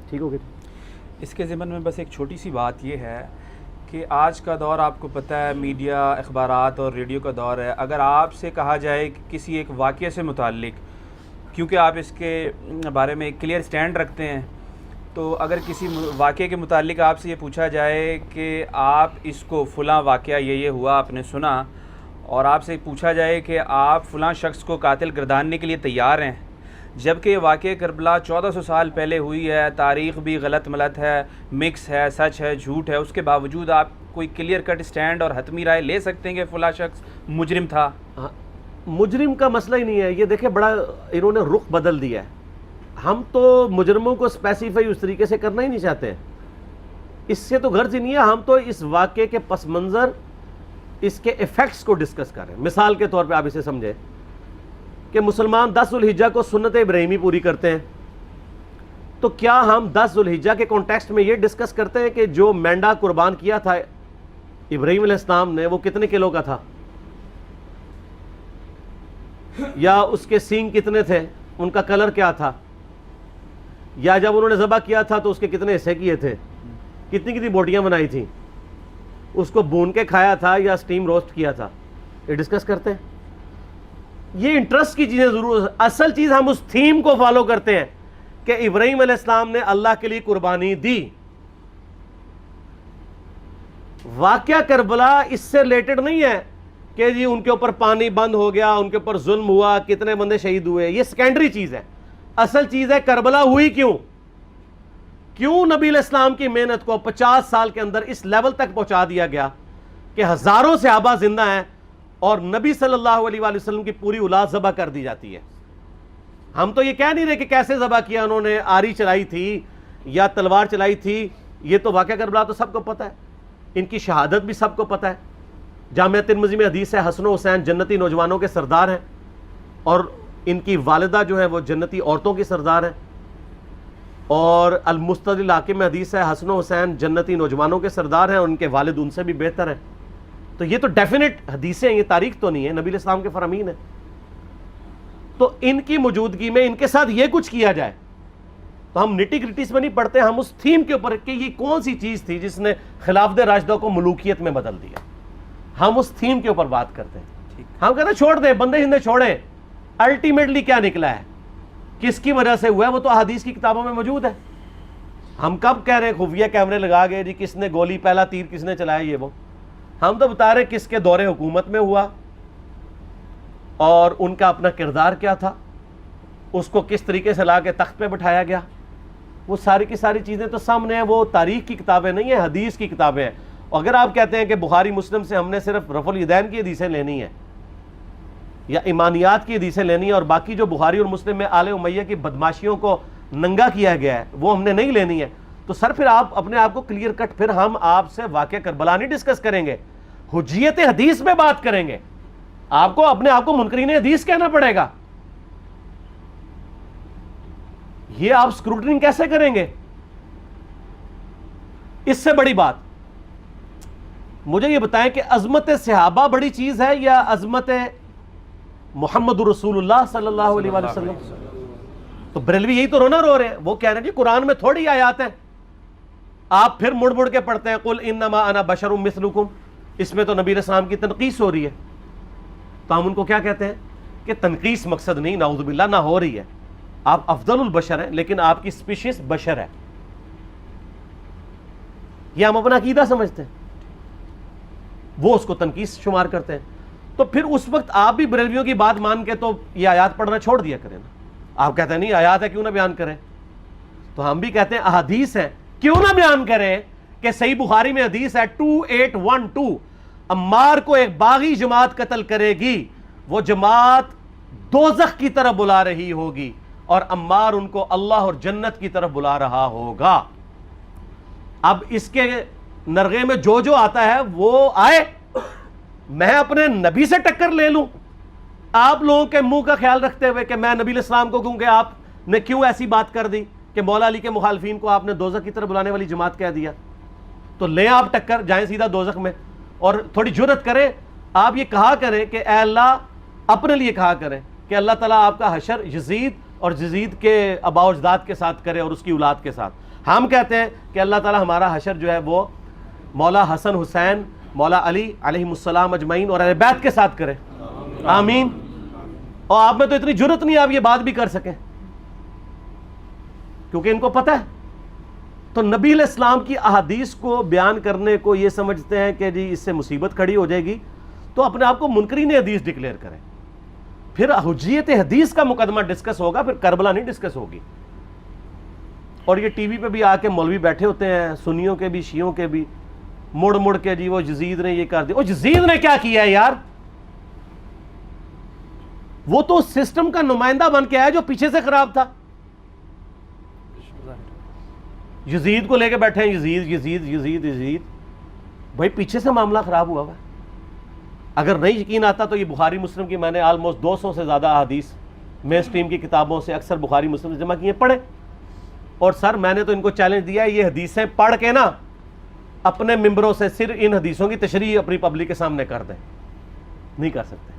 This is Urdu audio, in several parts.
ٹھیک ہو گیا. اس کے ضمن میں بس ایک چھوٹی سی بات یہ ہے کہ آج کا دور آپ کو پتہ ہے میڈیا، اخبارات اور ریڈیو کا دور ہے. اگر آپ سے کہا جائے کہ کسی ایک واقعے سے متعلق، کیونکہ آپ اس کے بارے میں ایک کلیئر سٹینڈ رکھتے ہیں، تو اگر کسی واقعے کے متعلق آپ سے یہ پوچھا جائے کہ آپ اس کو فلاں واقعہ یہ ہوا آپ نے سنا، اور آپ سے پوچھا جائے کہ آپ فلاں شخص کو قاتل گرداننے کے لیے تیار ہیں، جبکہ یہ واقعہ کربلا 1400 سال پہلے ہوئی ہے، تاریخ بھی غلط ملت ہے، مکس ہے، سچ ہے، جھوٹ ہے، اس کے باوجود آپ کوئی کلیئر کٹ سٹینڈ اور حتمی رائے لے سکتے ہیں کہ فلاں شخص مجرم تھا؟ مجرم کا مسئلہ ہی نہیں ہے یہ. دیکھیں بڑا انہوں نے رخ بدل دیا ہے. ہم تو مجرموں کو اسپیسیفائی اس طریقے سے کرنا ہی نہیں چاہتے، اس سے تو غرض ہی نہیں ہے. ہم تو اس واقعے کے پس منظر اس کے ایفیکٹس کو ڈسکس کر رہے ہیں. مثال کے طور پہ آپ اسے سمجھیں کہ مسلمان 10 ذوالحجہ کو سنت ابراہیمی پوری کرتے ہیں، تو کیا ہم 10 ذوالحجہ کے کانٹیکسٹ میں یہ ڈسکس کرتے ہیں کہ جو مینڈا قربان کیا تھا ابراہیم علیہ السلام نے وہ کتنے کلو کا تھا، یا اس کے سینگ کتنے تھے، ان کا کلر کیا تھا، یا جب انہوں نے ذبح کیا تھا تو اس کے کتنے حصے کیے تھے، کتنی بوٹیاں بنائی تھیں، اس کو بھون کے کھایا تھا یا سٹیم روسٹ کیا تھا، یہ ڈسکس کرتے ہیں. یہ انٹرسٹ کی چیزیں ضرور. اصل چیز ہم اس تھیم کو فالو کرتے ہیں کہ ابراہیم علیہ السلام نے اللہ کے لیے قربانی دی. واقعہ کربلا اس سے ریلیٹڈ نہیں ہے کہ جی ان کے اوپر پانی بند ہو گیا، ان کے اوپر ظلم ہوا، کتنے بندے شہید ہوئے. یہ سیکنڈری چیز ہے. اصل چیز ہے کربلا ہوئی کیوں نبی علیہ السلام کی محنت کو 50 سال کے اندر اس لیول تک پہنچا دیا گیا کہ ہزاروں صحابہ زندہ ہیں اور نبی صلی اللہ علیہ وآلہ وسلم کی پوری اولاد ذبح کر دی جاتی ہے. ہم تو یہ کہہ نہیں رہے کہ کیسے ذبح کیا انہوں نے، آری چلائی تھی یا تلوار چلائی تھی. یہ تو واقعہ کربلا تو سب کو پتہ ہے، ان کی شہادت بھی سب کو پتہ ہے. جامعہ ترمذی میں حدیث ہے حسن و حسین جنتی نوجوانوں کے سردار ہیں، اور ان کی والدہ جو ہے وہ جنتی عورتوں کی سردار ہیں. اور المستدل حاکم میں حدیث ہے حسن و حسین جنتی نوجوانوں کے سردار ہیں اور ان کے والد ان سے بھی بہتر ہیں. تو یہ تو ڈیفینٹ حدیثیں ہیں، یہ تاریخ تو نہیں ہے، نبی علیہ السلام کے فرامین ہیں. تو ان کی موجودگی میں ان کے ساتھ یہ کچھ کیا جائے تو ہم نٹی گریٹیز میں نہیں پڑھتے، ہم اس تھیم کے اوپر کہ یہ کون سی چیز تھی جس نے خلافت راشدہ کو ملوکیت میں بدل دیا، ہم اس تھیم کے اوپر بات کرتے ہیں. ہم کہتے ہیں چھوڑ دیں، بندے ہندے چھوڑیں. الٹیمیٹلی کیا نکلا ہے، کس کی وجہ سے ہوا ہے، وہ تو احادیث کی کتابوں میں موجود ہے. ہم کب کہہ رہے ہیں خفیہ کیمرے لگا گئے جی کس نے گولی پہلا تیر کس نے چلایا یہ وہ. ہم تو بتا رہے کس کے دور حکومت میں ہوا اور ان کا اپنا کردار کیا تھا، اس کو کس طریقے سے لا کے تخت پہ بٹھایا گیا. وہ ساری کی ساری چیزیں تو سامنے ہیں. وہ تاریخ کی کتابیں نہیں ہیں، حدیث کی کتابیں ہیں. اگر آپ کہتے ہیں کہ بخاری مسلم سے ہم نے صرف رفع الیدین کی حدیثیں لینی ہیں یا ایمانیات کی حدیثیں لینی ہیں اور باقی جو بخاری اور مسلم میں آل امیہ کی بدماشیوں کو ننگا کیا گیا ہے وہ ہم نے نہیں لینی ہے، تو سر پھر آپ اپنے آپ کو کلیئر کٹ، پھر ہم آپ سے واقعہ کربلا نہیں ڈسکس کریں گے، حجیت حدیث میں بات کریں گے. آپ کو اپنے آپ کو منکرین حدیث کہنا پڑے گا. یہ آپ اسکروٹنگ کیسے کریں گے؟ اس سے بڑی بات مجھے یہ بتائیں کہ عظمت صحابہ بڑی چیز ہے یا عظمت محمد رسول اللہ صلی اللہ علیہ وآلہ وسلم؟ تو بریلوی یہی تو رونا رو رہے ہیں. وہ کہہ رہے ہیں جی قرآن میں تھوڑی آیات ہیں. آپ پھر مڑ مڑ کے پڑھتے ہیں قل انما انا بشر مثلکم، اس میں تو نبی علیہ السلام کی تنقیص ہو رہی ہے. تو ہم ان کو کیا کہتے ہیں کہ تنقیص مقصد نہیں، نعوذ باللہ، نہ ہو رہی ہے. آپ افضل البشر ہیں لیکن آپ کی سپیشیز بشر ہے. یہ ہم اپنا عقیدہ سمجھتے ہیں، وہ اس کو تنقیص شمار کرتے ہیں. تو پھر اس وقت آپ بھی بریلویوں کی بات مان کے تو یہ آیات پڑھنا چھوڑ دیا کریں نا. آپ کہتے ہیں نہیں آیات ہے کیوں نہ بیان کریں، تو ہم بھی کہتے ہیں احادیث ہے کیوں نہ بیان کریں. کہ صحیح بخاری میں حدیث ہے 2812 عمار کو ایک باغی جماعت قتل کرے گی، وہ جماعت دوزخ کی طرف بلا رہی ہوگی اور عمار ان کو اللہ اور جنت کی طرف بلا رہا ہوگا. اب اس کے نرغے میں جو آتا ہے وہ آئے، میں اپنے نبی سے ٹکر لے لوں آپ لوگوں کے منہ کا خیال رکھتے ہوئے کہ میں نبی علیہ السلام کو کہوں کہ آپ نے کیوں ایسی بات کر دی کہ مولا علی کے مخالفین کو آپ نے دوزخ کی طرف بلانے والی جماعت کہہ دیا. تو لیں آپ ٹکر، جائیں سیدھا دوزخ میں. اور تھوڑی جرت کریں، آپ یہ کہا کریں کہ اے اللہ، اپنے لیے کہا کریں کہ اللہ تعالیٰ آپ کا حشر یزید اور یزید کے آباء و اجداد کے ساتھ کرے اور اس کی اولاد کے ساتھ. ہم کہتے ہیں کہ اللہ تعالی ہمارا حشر جو ہے وہ مولا حسن حسین مولا علی علیہ السلام اجمعین اور اہل بیت کے ساتھ کرے، آمین۔ اور آپ میں تو اتنی جرت نہیں آپ یہ بات بھی کر سکیں، کیونکہ ان کو پتہ ہے۔ تو نبی علیہ السلام کی احادیث کو بیان کرنے کو یہ سمجھتے ہیں کہ جی اس سے مصیبت کھڑی ہو جائے گی، تو اپنے آپ کو منکرین حدیث ڈکلیئر کریں، پھر حجیت حدیث کا مقدمہ ڈسکس ہوگا، پھر کربلا نہیں ڈسکس ہوگی۔ اور یہ ٹی وی پہ بھی آ کے مولوی بیٹھے ہوتے ہیں، سنیوں کے بھی شیعوں کے بھی، مڑ مڑ کے جی وہ یزید نے یہ کر دیا۔ وہ یزید نے کیا کیا ہے یار؟ وہ تو سسٹم کا نمائندہ بن کے آیا جو پیچھے سے خراب تھا۔ یزید کو لے کے بیٹھے ہیں، یزید یزید یزید یزید، بھائی پیچھے سے معاملہ خراب ہوا ہوا ہے۔ اگر نہیں یقین آتا تو یہ بخاری مسلم کی میں نے آلموسٹ 200 سے زیادہ احادیث مین اسٹریم کی کتابوں سے اکثر بخاری مسلم سے جمع کیے، پڑھیں۔ اور سر میں نے تو ان کو چیلنج دیا ہے، یہ حدیثیں پڑھ کے نا اپنے ممبروں سے صرف ان حدیثوں کی تشریح اپنی پبلک کے سامنے کر دیں، نہیں کر سکتے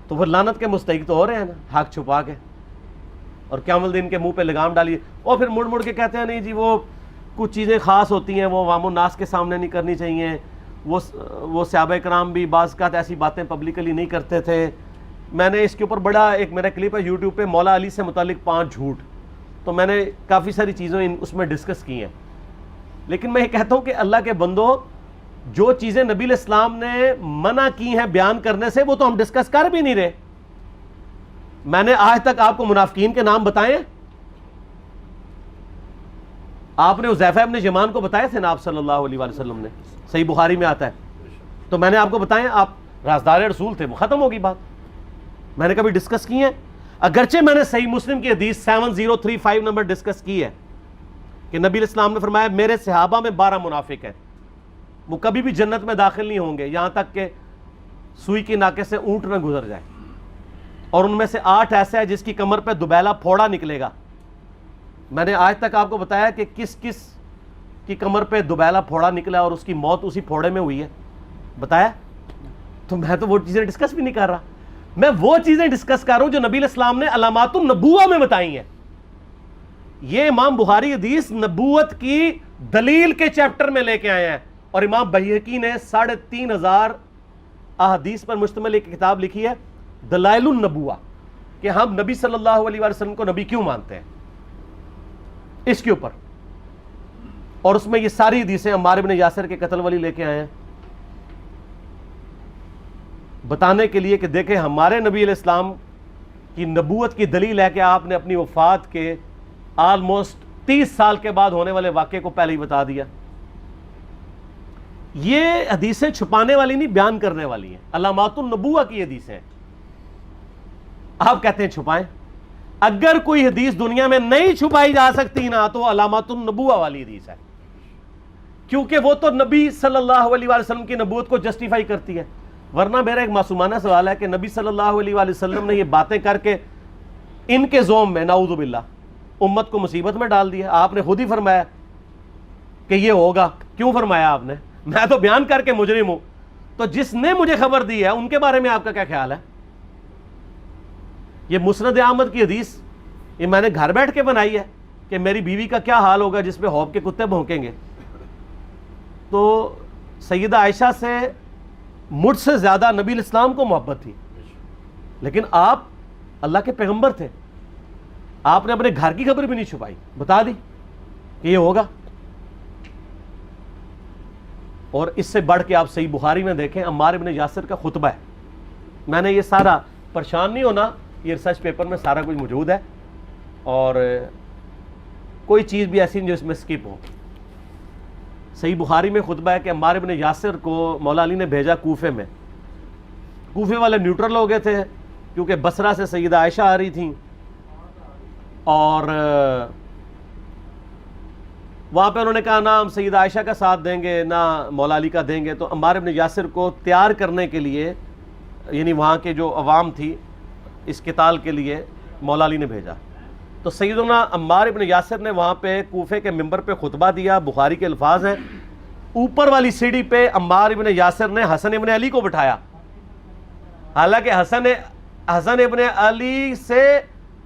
تو پھر لعنت کے مستحق تو ہو رہے ہیں نا، حق چھپا کے، اور قیامت دن کے منہ پہ لگام ڈالیے، اور پھر مڑ مڑ کے کہتے ہیں نہیں جی وہ کچھ چیزیں خاص ہوتی ہیں وہ عوام الناس کے سامنے نہیں کرنی چاہیے، وہ صحابہ کرام بھی بعض اوقات ایسی باتیں پبلکلی نہیں کرتے تھے۔ میں نے اس کے اوپر بڑا ایک میرا کلپ ہے یوٹیوب پہ، مولا علی سے متعلق 5 جھوٹ، تو میں نے کافی ساری چیزیں اس میں ڈسکس کی ہیں۔ لیکن میں یہ کہتا ہوں کہ اللہ کے بندو، جو چیزیں نبی علیہ السلام نے منع کی ہیں بیان کرنے سے وہ تو ہم ڈسکس کر بھی نہیں رہے۔ میں نے آج تک آپ کو منافقین کے نام بتائے ہیں؟ آپ نے حذیفہ ابن یمان کو بتائے تھے نا آپ صلی اللہ علیہ وآلہ وسلم نے، صحیح بخاری میں آتا ہے، تو میں نے آپ کو بتائے، آپ رازدار رسول تھے، وہ ختم ہوگی بات۔ میں نے کبھی ڈسکس کی ہیں؟ اگرچہ میں نے صحیح مسلم کی حدیث 7035 نمبر ڈسکس کی ہے کہ نبی علیہ السلام نے فرمایا میرے صحابہ میں 12 منافق ہیں، وہ کبھی بھی جنت میں داخل نہیں ہوں گے یہاں تک کہ سوئی کی ناکے سے اونٹ نہ گزر جائے، اور ان میں سے 8 ایسے ہیں جس کی کمر پہ دوبیلا پھوڑا نکلے گا۔ میں نے آج تک آپ کو بتایا کہ کس کس کی کمر پہ دوبیلا پھوڑا نکلا اور اس کی موت اسی پھوڑے میں ہوئی ہے؟ بتایا؟ تو میں تو وہ چیزیں ڈسکس بھی نہیں کر رہا، میں وہ چیزیں ڈسکس کر رہا ہوں جو نبی علیہ السلام نے علامات النبوہ میں بتائی ہیں۔ یہ امام بخاری حدیث نبوت کی دلیل کے چیپٹر میں لے کے آئے ہیں، اور امام بہقی نے 3500 احادیث پر مشتمل ایک کتاب لکھی ہے دلائل النبوہ، کہ ہم نبی صلی اللہ علیہ وسلم کو نبی کیوں مانتے ہیں، اس کے اوپر۔ اور اس میں یہ ساری حدیثیں عمار بن یاسر کے قتل والی لے کے آئے ہیں، بتانے کے لیے کہ دیکھیں ہمارے نبی علیہ السلام کی نبوت کی دلیل ہے کہ آپ نے اپنی وفات کے آلموسٹ 30 سال کے بعد ہونے والے واقعے کو پہلے ہی بتا دیا۔ یہ حدیثیں چھپانے والی نہیں، بیان کرنے والی ہیں، علامات النبوہ کی حدیثیں۔ آپ کہتے ہیں چھپائیں، اگر کوئی حدیث دنیا میں نہیں چھپائی جا سکتی نا تو علامات النبوہ والی حدیث ہے، کیونکہ وہ تو نبی صلی اللہ علیہ وسلم کی نبوت کو جسٹیفائی کرتی ہے۔ ورنہ میرا ایک معصومانہ سوال ہے کہ نبی صلی اللہ علیہ وسلم نے یہ باتیں کر کے ان کے زوم میں نعوذ باللہ امت کو مصیبت میں ڈال دیا۔ آپ نے خود ہی فرمایا کہ یہ ہوگا، کیوں فرمایا آپ نے؟ میں تو بیان کر کے مجرم ہوں، تو جس نے مجھے خبر دی ہے ان کے بارے میں آپ کا کیا خیال ہے؟ یہ مسند احمد کی حدیث یہ میں نے گھر بیٹھ کے بنائی ہے کہ میری بیوی کا کیا حال ہوگا جس پہ خوف کے کتے بھونکیں گے۔ تو سیدہ عائشہ سے مجھ سے زیادہ نبی علیہ السلام کو محبت تھی، لیکن آپ اللہ کے پیغمبر تھے، آپ نے اپنے گھر کی خبر بھی نہیں چھپائی، بتا دی کہ یہ ہوگا۔ اور اس سے بڑھ کے آپ صحیح بخاری میں دیکھیں، عمار بن یاسر کا خطبہ ہے، میں نے یہ سارا، پریشان نہیں ہونا، یہ ریسرچ پیپر میں سارا کچھ موجود ہے، اور کوئی چیز بھی ایسی نہیں جو اس میں سکپ ہو۔ صحیح بخاری میں خطبہ ہے کہ عمار بن یاسر کو مولا علی نے بھیجا کوفے میں، کوفے والے نیوٹرل ہو گئے تھے کیونکہ بصرہ سے سیدہ عائشہ آ رہی تھیں، اور وہاں پہ انہوں نے کہا نہ ہم سیدہ عائشہ کا ساتھ دیں گے نہ مولا علی کا دیں گے، تو عمار بن یاسر کو تیار کرنے کے لیے، یعنی وہاں کے جو عوام تھی اس قتال کے لیے مولا علی نے بھیجا۔ تو سیدنا عمار بن یاسر نے وہاں پہ کوفے کے ممبر پہ خطبہ دیا، بخاری کے الفاظ ہیں، اوپر والی سیڑھی پہ عمار بن یاسر نے حسن ابن علی کو بٹھایا، حالانکہ حسن ابن علی سے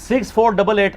6488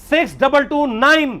6229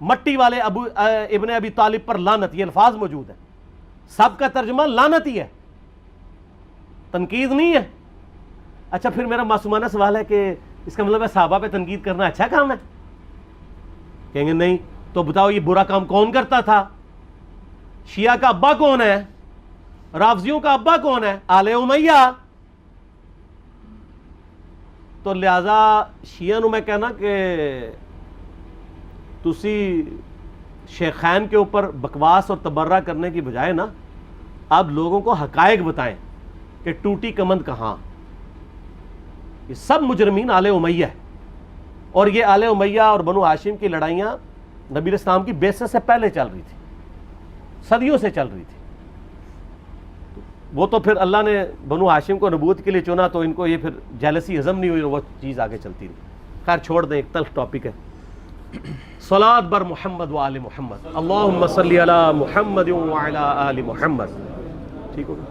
مٹی والے ابن ابی طالب پر لعنت، یہ الفاظ موجود ہیں، سب کا ترجمہ لعنت ہی ہے، تنقید نہیں ہے۔ اچھا پھر میرا معصومانہ سوال ہے کہ اس کا مطلب ہے صحابہ پہ تنقید کرنا اچھا کام ہے؟ کہیں گے نہیں، تو بتاؤ یہ برا کام کون کرتا تھا؟ شیعہ کا ابا کون ہے؟ رافضیوں کا ابا کون ہے؟ آل امیہ۔ تو لہذا شیعہ نو میں کہنا کہ تسی شیخین کے اوپر بکواس اور تبرہ کرنے کی بجائے نا آپ لوگوں کو حقائق بتائیں کہ ٹوٹی کمند کہاں۔ یہ سب مجرمین آل امیہ ہے، اور یہ آل امیہ اور بنو ہاشم کی لڑائیاں نبی علیہ السلام کی بعثت سے پہلے چل رہی تھی، صدیوں سے چل رہی تھی۔ وہ تو پھر اللہ نے بنو ہاشم کو نبوت کے لیے چنا تو ان کو یہ پھر جیلسی ہضم نہیں ہوئی اور وہ چیز آگے چلتی رہی۔ خیر چھوڑ دیں، ایک تلخ ٹاپک ہے۔ صلاۃ بر محمد و آل محمد، اللہم صلی علی محمد و علی آل محمد۔ ٹھیک ہوگا؟